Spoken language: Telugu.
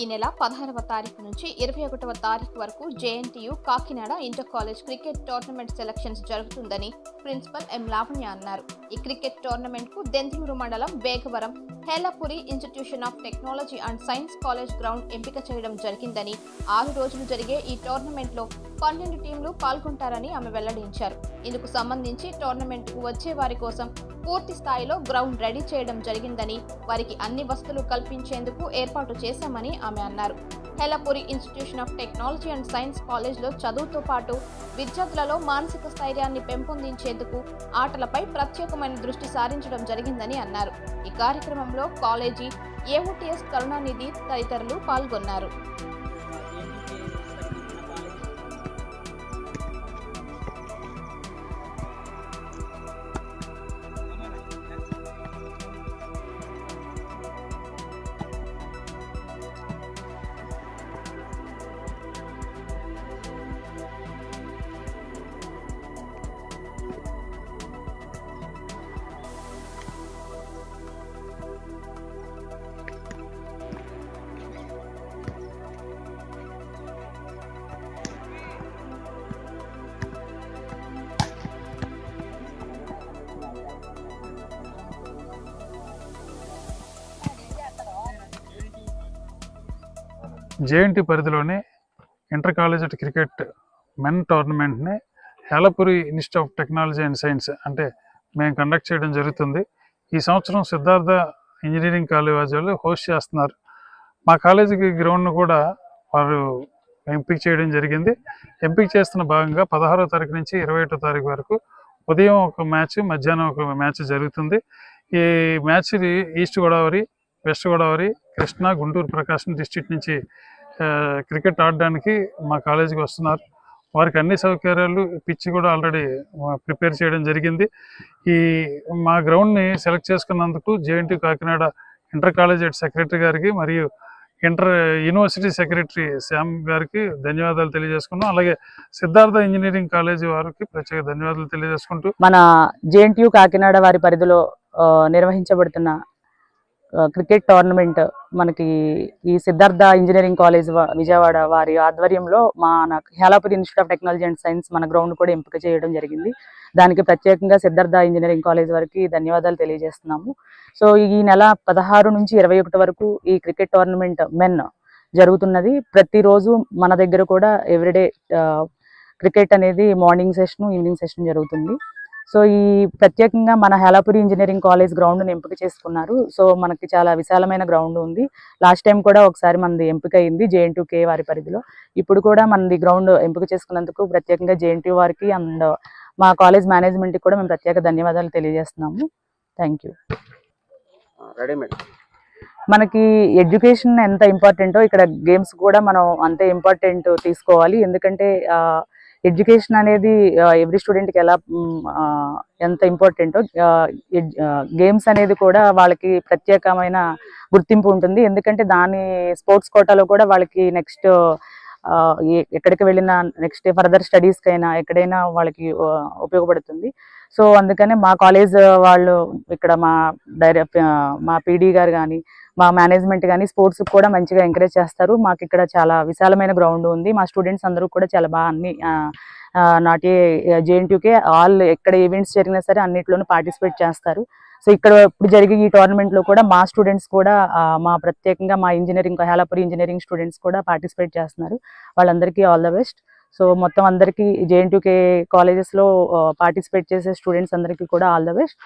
ఈ నెల 16వ తారీఖు నుంచి 21వ తారీఖు వరకు JNTU Kakinada inter college cricket tournament selections జరుగుతుందని ప్రిన్సిపల్ ఎం లావణ్య అన్నారు. ఈ క్రికెట్ టోర్నమెంట్ కు దెందులూరు మండలం Vegavaram Helapuri institution of technology and science college ground ఎంపిక చేయడం జరిగిందని, 6 రోజులు జరిగే ఈ టోర్నమెంట్ లో 12 టీంలు పాల్గొంటారని ఆమె వెల్లడించారు. ఇందుకు సంబంధించి టోర్నమెంట్ కు వచ్చే వారి కోసం పూర్తి స్థాయిలో గ్రౌండ్ రెడీ చేయడం జరిగిందని, వారికి అన్ని వసతులు కల్పించేందుకు ఏర్పాటు చేశామని ఆమె అన్నారు. Helapuri institution of technology and science కాలేజ్లో చదువుతో పాటు విద్యార్థులలో మానసిక స్థైర్యాన్ని పెంపొందించేందుకు ఆటలపై ప్రత్యేకమైన దృష్టి సారించడం జరిగిందని అన్నారు. ఈ కార్యక్రమంలో కాలేజీ ఏఓటీఎస్ కరుణానిధి తదితరులు పాల్గొన్నారు. జేఎన్టీ పరిధిలోని ఇంటర్ కాలేజ్ క్రికెట్ మెన్ టోర్నమెంట్ని Helapuri institute of technology and science అంటే మేము కండక్ట్ చేయడం జరుగుతుంది. ఈ సంవత్సరం సిద్ధార్థ ఇంజనీరింగ్ కాలేజ్ వాళ్ళు హోస్ట్ చేస్తున్నారు. మా కాలేజీకి గ్రౌండ్ను కూడా వారు ఎంపిక చేయడం జరిగింది. ఎంపిక చేస్తున్న భాగంగా 16వ తారీఖు నుంచి 21వ తారీఖు వరకు ఉదయం ఒక మ్యాచ్, మధ్యాహ్నం ఒక మ్యాచ్ జరుగుతుంది. ఈ match east Godavari, west Godavari, Krishna, Guntur, Prakasam district నుంచి క్రికెట్ ఆడడానికి మా కాలేజీకి వస్తున్నారు. వారికి అన్ని సౌకర్యాలు, పిచ్ కూడా ఆల్రెడీ ప్రిపేర్ చేయడం జరిగింది. ఈ మా గ్రౌండ్ని సెలెక్ట్ చేసుకున్నందుకు JNT Kakinada inter college secretary గారికి మరియు ఇంటర్ యూనివర్సిటీ సెక్రటరీ శ్యామ్ గారికి ధన్యవాదాలు తెలియజేసుకున్నాం. అలాగే సిద్ధార్థ ఇంజనీరింగ్ కాలేజీ వారికి ప్రత్యేక ధన్యవాదాలు తెలియజేసుకుంటూ మన జేఎన్టీయు కాకినాడ వారి పరిధిలో నిర్వహించబడుతున్న క్రికెట్ టోర్నమెంట్ మనకి ఈ సిద్ధార్థ ఇంజనీరింగ్ కాలేజ్ విజయవాడ వారి ఆధ్వర్యంలో మన Helapuri institute of technology and science మన గ్రౌండ్ కూడా ఎంపిక చేయడం జరిగింది. దానికి ప్రత్యేకంగా సిద్ధార్థ ఇంజనీరింగ్ కాలేజ్ వారికి ధన్యవాదాలు తెలియజేస్తున్నాము. సో ఈ నెల 16 నుంచి 21 వరకు ఈ క్రికెట్ టోర్నమెంట్ మెన్ జరుగుతున్నది. ప్రతిరోజు మన దగ్గర కూడా ఎవ్రీడే క్రికెట్ అనేది మార్నింగ్ సెషన్, ఈవినింగ్ సెషన్ జరుగుతుంది. సో ఈ ప్రత్యేకంగా మన హేలాపురి ఇంజనీరింగ్ కాలేజ్ గ్రౌండ్ని ఎంపిక చేసుకున్నారు. సో మనకి చాలా విశాలమైన గ్రౌండ్ ఉంది. లాస్ట్ టైం కూడా ఒకసారి మనది ఎంపిక అయింది జేఎన్టీయూకే వారి పరిధిలో. ఇప్పుడు కూడా మనది గ్రౌండ్ ఎంపిక చేసుకున్నందుకు ప్రత్యేకంగా జేఎన్టీయూ వారికి అండ్ మా కాలేజ్ మేనేజ్మెంట్కి కూడా మేము ప్రత్యేక ధన్యవాదాలు తెలియజేస్తున్నాము. Thank you. మనకి ఎడ్యుకేషన్ ఎంత ఇంపార్టెంటో ఇక్కడ గేమ్స్ కూడా మనం అంతే ఇంపార్టెంట్ తీసుకోవాలి. ఎందుకంటే ఎడ్యుకేషన్ అనేది ఎవ్రీ స్టూడెంట్కి ఎంత ఇంపార్టెంటో గేమ్స్ అనేది కూడా వాళ్ళకి ప్రత్యేకమైన గుర్తింపు ఉంటుంది. ఎందుకంటే దాని స్పోర్ట్స్ కోటాలో కూడా వాళ్ళకి నెక్స్ట్ ఎక్కడికి వెళ్ళినా, నెక్స్ట్ ఫర్దర్ స్టడీస్కి అయినా ఎక్కడైనా వాళ్ళకి ఉపయోగపడుతుంది. సో అందుకనే మా కాలేజ్ వాళ్ళు ఇక్కడ మా పీడీ గారు కానీ, మా మేనేజ్మెంట్ కానీ స్పోర్ట్స్ కూడా మంచిగా ఎంకరేజ్ చేస్తారు. మాకు ఇక్కడ చాలా విశాలమైన గ్రౌండ్ ఉంది. మా స్టూడెంట్స్ అందరూ కూడా చాలా బాగా అన్ని నాటి జేఎన్టీయూకే ఆల్ ఎక్కడ ఈవెంట్స్ జరిగినా సరే అన్నిట్లోనూ పార్టిసిపేట్ చేస్తారు. సో ఇక్కడ ఇప్పుడు జరిగే ఈ టోర్నమెంట్లో కూడా మా స్టూడెంట్స్ కూడా ప్రత్యేకంగా మా హేలాపురి ఇంజనీరింగ్ స్టూడెంట్స్ కూడా పార్టిసిపేట్ చేస్తున్నారు. వాళ్ళందరికీ ఆల్ ద బెస్ట్. సో మొత్తం అందరికీ జేఎన్టీయూకే కాలేజెస్లో పార్టిసిపేట్ చేసే స్టూడెంట్స్ అందరికీ కూడా ఆల్ ద బెస్ట్.